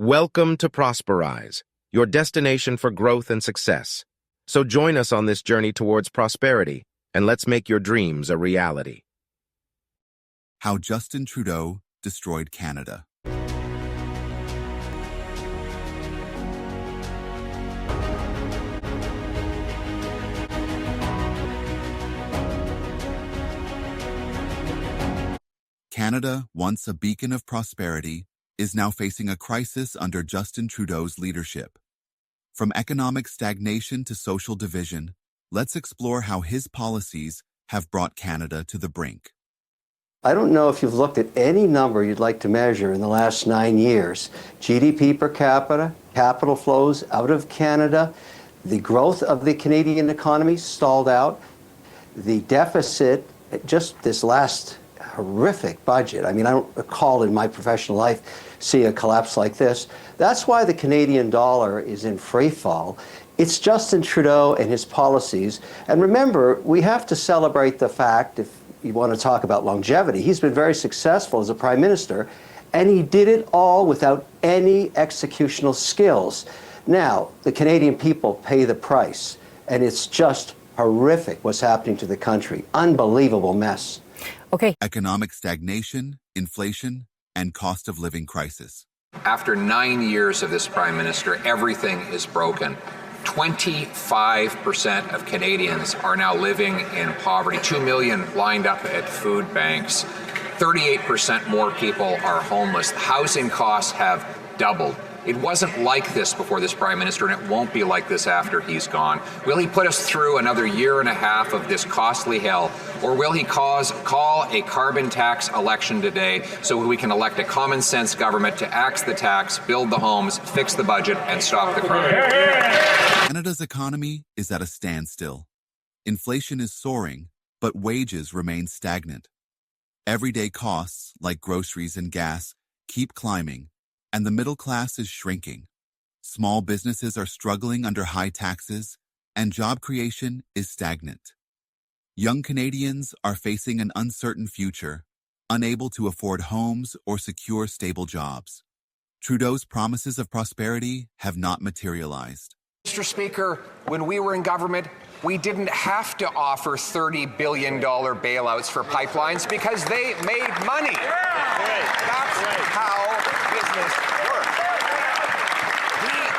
Welcome to Prosperize, your destination for growth and success. So join us on this journey towards prosperity, and let's make your dreams a reality. How Justin Trudeau destroyed Canada. Canada, once a beacon of prosperity, is now facing a crisis under Justin Trudeau's leadership. From economic stagnation to social division, let's explore how his policies have brought Canada to the brink. I don't know if you've looked at any number you'd like to measure in the last 9 years. GDP per capita, capital flows out of Canada, the growth of the Canadian economy stalled out, the deficit, just this last horrific budget. I mean, I don't recall in my professional life seeing a collapse like this. That's why the Canadian dollar is in free fall. It's Justin Trudeau and his policies. And remember, we have to celebrate the fact, if you want to talk about longevity, he's been very successful as a prime minister, and he did it all without any executional skills. Now, the Canadian people pay the price, and it's just horrific what's happening to the country. Unbelievable mess. Okay. Economic stagnation, inflation, and cost of living crisis. After 9 years of this prime minister, everything is broken. 25% of Canadians are now living in poverty. 2 million lined up at food banks. 38% more people are homeless. Housing costs have doubled. It wasn't like this before this prime minister, and it won't be like this after he's gone. Will he put us through another year and a half of this costly hell, or will he call a carbon tax election today so we can elect a common sense government to axe the tax, build the homes, fix the budget, and stop the crime? Canada's economy is at a standstill. Inflation is soaring, but wages remain stagnant. Everyday costs, like groceries and gas, keep climbing, and the middle class is shrinking. Small businesses are struggling under high taxes, and job creation is stagnant. Young Canadians are facing an uncertain future, unable to afford homes or secure stable jobs. Trudeau's promises of prosperity have not materialized. Mr. Speaker, when we were in government, we didn't have to offer $30 billion bailouts for pipelines because they made money. That's how business works.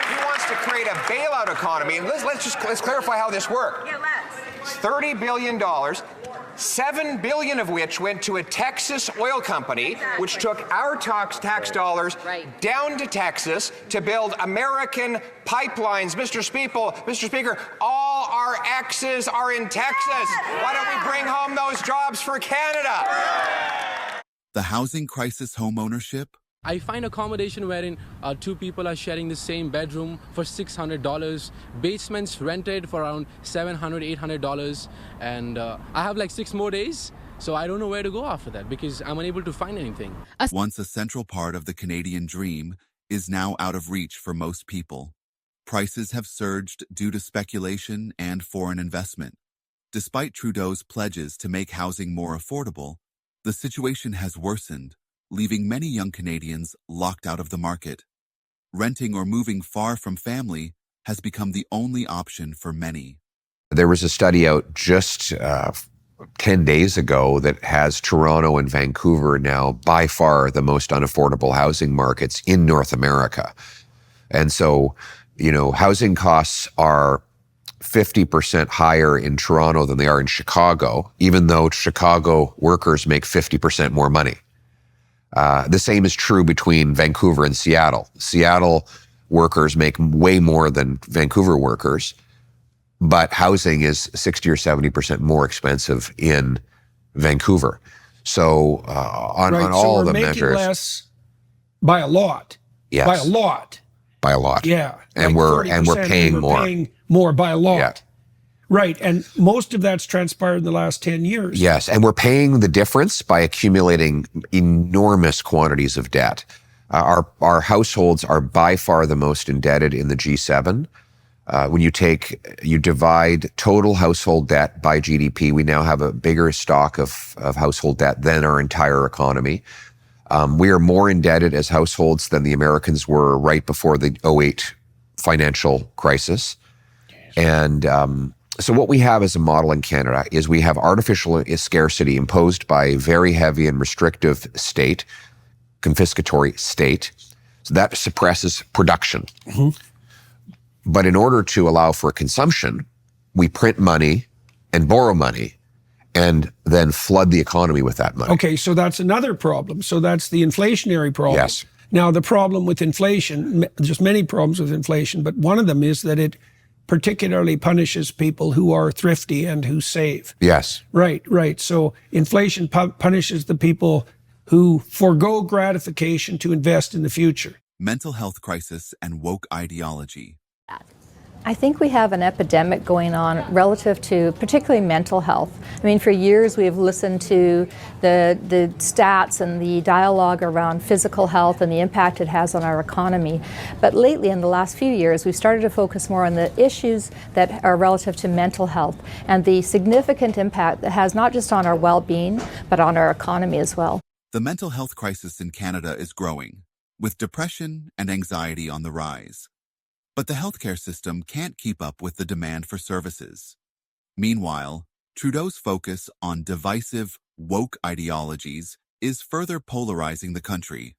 He wants to create a bailout economy, and let's clarify how this worked. Yeah, let's. $30 billion, $7 billion of which went to a Texas oil company, which took our tax dollars down to Texas to build American pipelines. Mr. Speaker, all our X's are in Texas. Why don't we bring home those jobs for Canada? The housing crisis homeownership. I find accommodation wherein two people are sharing the same bedroom for $600, basements rented for around $700, $800, and I have like 6 more days, so I don't know where to go after that because I'm unable to find anything. Once a central part of the Canadian dream is now out of reach for most people. Prices have surged due to speculation and foreign investment. Despite Trudeau's pledges to make housing more affordable, the situation has worsened, leaving many young Canadians locked out of the market. Renting or moving far from family has become the only option for many. There was a study out just 10 days ago that has Toronto and Vancouver now by far the most unaffordable housing markets in North America. And so, housing costs are 50% higher in Toronto than they are in Chicago, even though Chicago workers make 50% more money. The same is true between Vancouver and Seattle. Seattle workers make way more than Vancouver workers, but housing is 60 or 70% more expensive in Vancouver. So on all the measures, we're making less by a lot. Yes. By a lot. By a lot. Yeah. And like we're paying more. Paying more by a lot. Yeah. Right, and most of that's transpired in the last 10 years. Yes, and we're paying the difference by accumulating enormous quantities of debt. Our households are by far the most indebted in the G7. When you divide total household debt by GDP, we now have a bigger stock of household debt than our entire economy. We are more indebted as households than the Americans were right before the '08 financial crisis. And so what we have as a model in Canada is we have artificial scarcity imposed by a very heavy and restrictive state, confiscatory state. So that suppresses production. But in order to allow for consumption, we print money and borrow money and then flood the economy with that money. Okay, so that's another problem. So that's the inflationary problem. Yes. Now, the problem with inflation, there's many problems with inflation, but one of them is that it particularly punishes people who are thrifty and who save. Yes. Right, right. So inflation punishes the people who forego gratification to invest in the future. Mental health crisis and woke ideology. I think we have an epidemic going on relative to particularly mental health. I mean, for years we've listened to the stats and the dialogue around physical health and the impact it has on our economy. But lately, in the last few years, we've started to focus more on the issues that are relative to mental health and the significant impact that has not just on our well-being, but on our economy as well. The mental health crisis in Canada is growing, with depression and anxiety on the rise. But the healthcare system can't keep up with the demand for services. Meanwhile, Trudeau's focus on divisive, woke ideologies is further polarizing the country,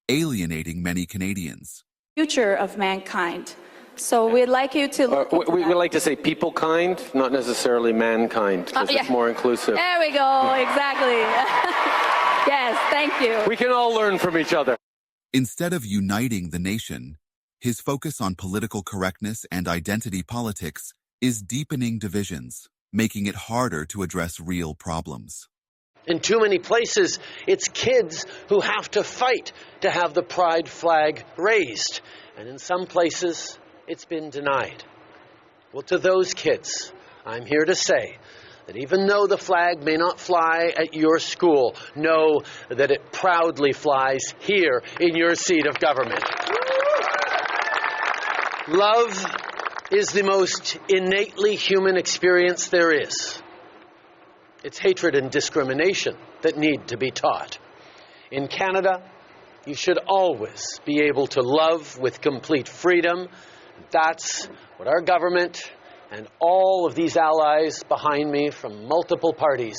alienating many Canadians. Future of mankind. So we'd like you to look we like to say people kind, not necessarily mankind, because it's more inclusive. There we go, exactly. Yes, thank you. We can all learn from each other. Instead of uniting the nation, his focus on political correctness and identity politics is deepening divisions, making it harder to address real problems. In too many places, it's kids who have to fight to have the pride flag raised. And in some places, it's been denied. Well, to those kids, I'm here to say that even though the flag may not fly at your school, know that it proudly flies here in your seat of government. Love is the most innately human experience there is. It's hatred and discrimination that need to be taught. In Canada, you should always be able to love with complete freedom. That's what our government and all of these allies behind me from multiple parties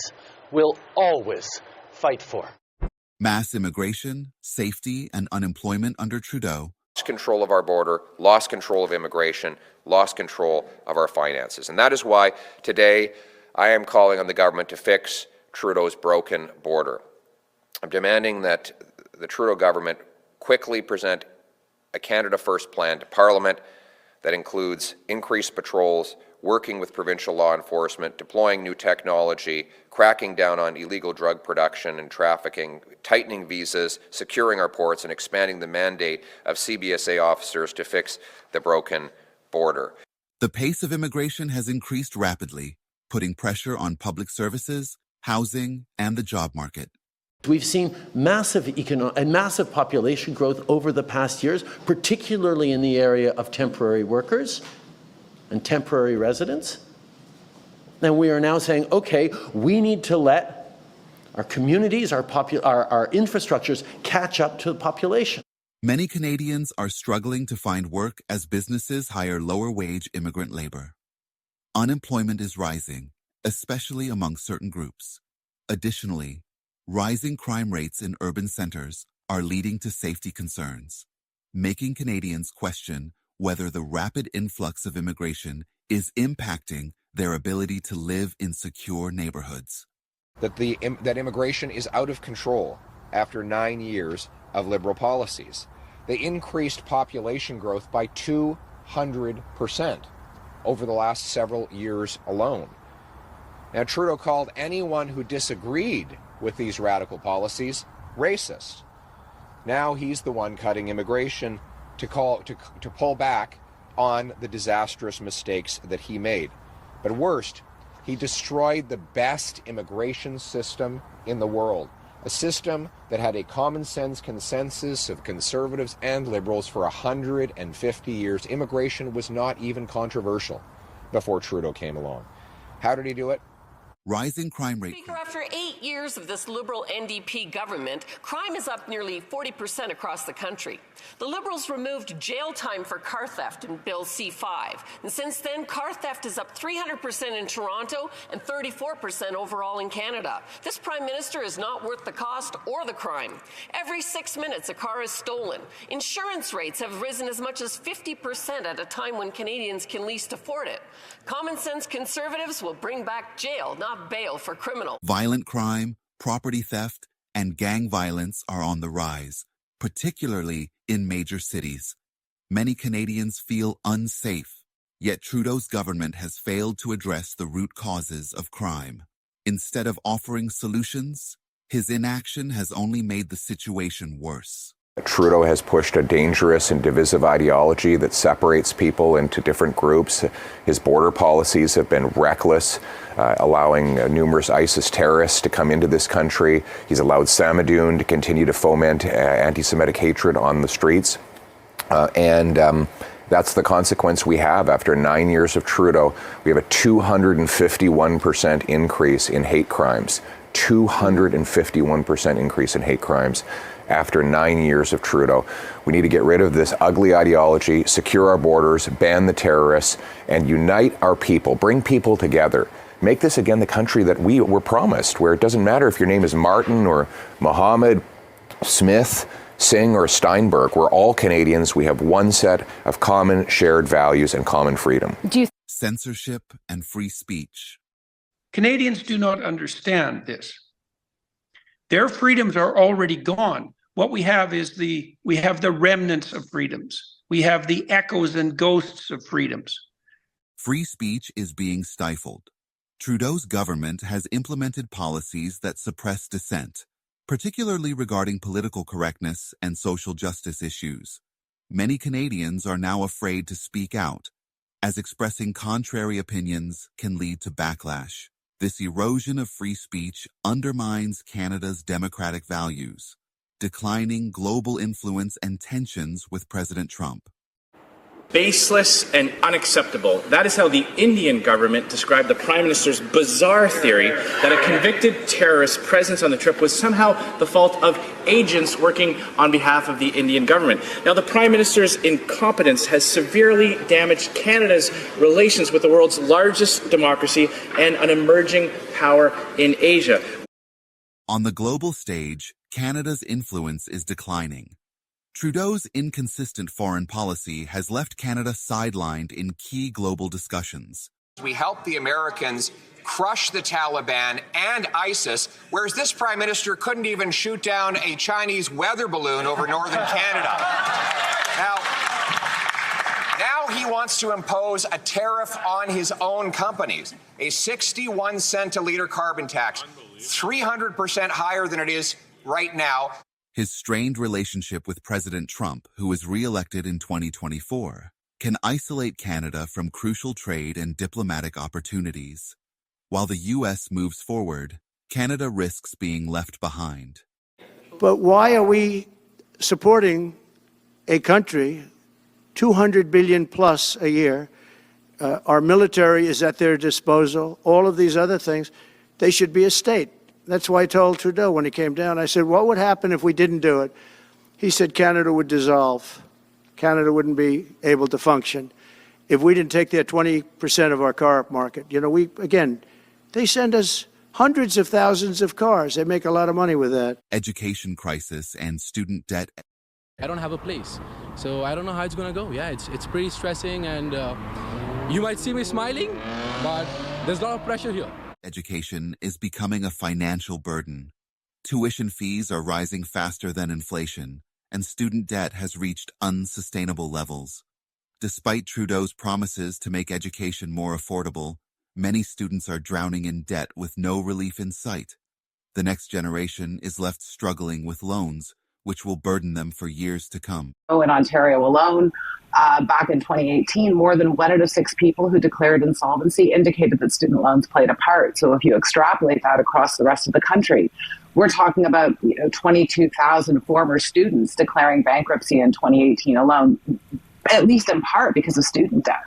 will always fight for. Mass immigration, safety, and unemployment under Trudeau. Control of our border, lost control of immigration, lost control of our finances. And that is why today I am calling on the government to fix Trudeau's broken border. I'm demanding that the Trudeau government quickly present a Canada First plan to Parliament that includes increased patrols, working with provincial law enforcement, deploying new technology, cracking down on illegal drug production and trafficking, tightening visas, securing our ports, and expanding the mandate of CBSA officers to fix the broken border. The pace of immigration has increased rapidly, putting pressure on public services, housing, and the job market. We've seen massive population growth over the past years, particularly in the area of temporary workers and temporary residents. And we are now saying, okay, we need to let our communities, our infrastructures catch up to the population. Many Canadians are struggling to find work as businesses hire lower-wage immigrant labor. Unemployment is rising, especially among certain groups. Additionally, rising crime rates in urban centers are leading to safety concerns, making Canadians question whether the rapid influx of immigration is impacting their ability to live in secure neighborhoods. That immigration is out of control after 9 years of Liberal policies. They increased population growth by 200% over the last several years alone. Now, Trudeau called anyone who disagreed with these radical policies racist. Now he's the one cutting immigration to pull back on the disastrous mistakes that he made. But worst, he destroyed the best immigration system in the world, a system that had a common sense consensus of conservatives and liberals for 150 years. Immigration was not even controversial before Trudeau came along. How did he do it? Rising crime rate. Speaker, after 8 years of this Liberal NDP government, crime is up nearly 40% across the country. The Liberals removed jail time for car theft in Bill C-5. And since then, car theft is up 300% in Toronto and 34% overall in Canada. This Prime Minister is not worth the cost or the crime. Every 6 minutes, a car is stolen. Insurance rates have risen as much as 50% at a time when Canadians can least afford it. Common sense Conservatives will bring back jail, not bail for criminals. Violent crime, property theft, and gang violence are on the rise, particularly in major cities. Many Canadians feel unsafe, yet Trudeau's government has failed to address the root causes of crime. Instead of offering solutions, his inaction has only made the situation worse. Trudeau has pushed a dangerous and divisive ideology that separates people into different groups. His border policies have been reckless, allowing numerous ISIS terrorists to come into this country. He's allowed Samadoun to continue to foment anti-Semitic hatred on the streets. That's the consequence we have after 9 years of Trudeau. We have a 251% increase in hate crimes. 251% increase in hate crimes after 9 years of Trudeau. We need to get rid of this ugly ideology, secure our borders, ban the terrorists, and unite our people, bring people together. Make this again the country that we were promised, where it doesn't matter if your name is Martin or Mohammed, Smith, Singh or Steinberg. We're all Canadians. We have one set of common shared values and common freedom. Censorship and free speech. Canadians do not understand this. Their freedoms are already gone. What we have is the remnants of freedoms. We have the echoes and ghosts of freedoms. Free speech is being stifled. Trudeau's government has implemented policies that suppress dissent, particularly regarding political correctness and social justice issues. Many Canadians are now afraid to speak out, as expressing contrary opinions can lead to backlash. This erosion of free speech undermines Canada's democratic values, declining global influence and tensions with President Trump. Baseless and unacceptable. That is how the Indian government described the Prime Minister's bizarre theory that a convicted terrorist's presence on the trip was somehow the fault of agents working on behalf of the Indian government. Now, the Prime Minister's incompetence has severely damaged Canada's relations with the world's largest democracy and an emerging power in Asia. On the global stage, Canada's influence is declining. Trudeau's inconsistent foreign policy has left Canada sidelined in key global discussions. We helped the Americans crush the Taliban and ISIS, whereas this Prime Minister couldn't even shoot down a Chinese weather balloon over northern Canada. Now he wants to impose a tariff on his own companies, a 61 cent a liter carbon tax, 300% higher than it is right now. His strained relationship with President Trump, who was re-elected in 2024, can isolate Canada from crucial trade and diplomatic opportunities. While the U.S. moves forward, Canada risks being left behind. But why are we supporting a country, $200 billion plus a year? Our military is at their disposal. All of these other things, they should be a state. That's why I told Trudeau when he came down, I said, what would happen if we didn't do it? He said Canada would dissolve. Canada wouldn't be able to function if we didn't take their 20% of our car market. You know, they send us hundreds of thousands of cars. They make a lot of money with that. Education crisis and student debt. I don't have a place, so I don't know how it's going to go. Yeah, it's pretty stressing, and you might see me smiling, but there's a lot of pressure here. Education is becoming a financial burden. Tuition fees are rising faster than inflation, and student debt has reached unsustainable levels. Despite Trudeau's promises to make education more affordable, many students are drowning in debt with no relief in sight. The next generation is left struggling with loans, which will burden them for years to come. In Ontario alone, back in 2018, more than 1 out of 6 people who declared insolvency indicated that student loans played a part. So if you extrapolate that across the rest of the country, we're talking about 22,000 former students declaring bankruptcy in 2018 alone, at least in part because of student debt.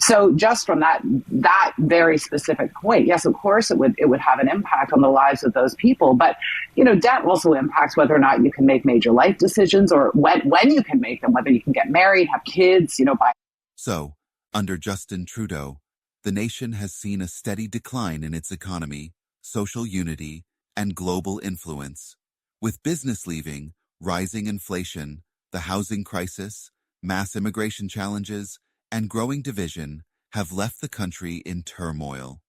So just from that very specific point, yes, of course it would have an impact on the lives of those people. But, debt also impacts whether or not you can make major life decisions, or when you can make them, whether you can get married, have kids, buy. So, under Justin Trudeau, the nation has seen a steady decline in its economy, social unity, and global influence. With business leaving, rising inflation, the housing crisis, mass immigration challenges, and growing division have left the country in turmoil.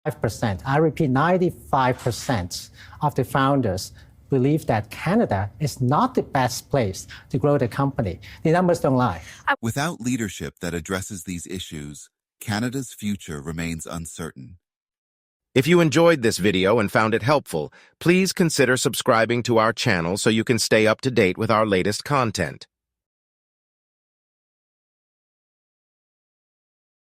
5%, I repeat, 95% of the founders believe that Canada is not the best place to grow the company. The numbers don't lie. Without leadership that addresses these issues, Canada's future remains uncertain. If you enjoyed this video and found it helpful, please consider subscribing to our channel so you can stay up to date with our latest content.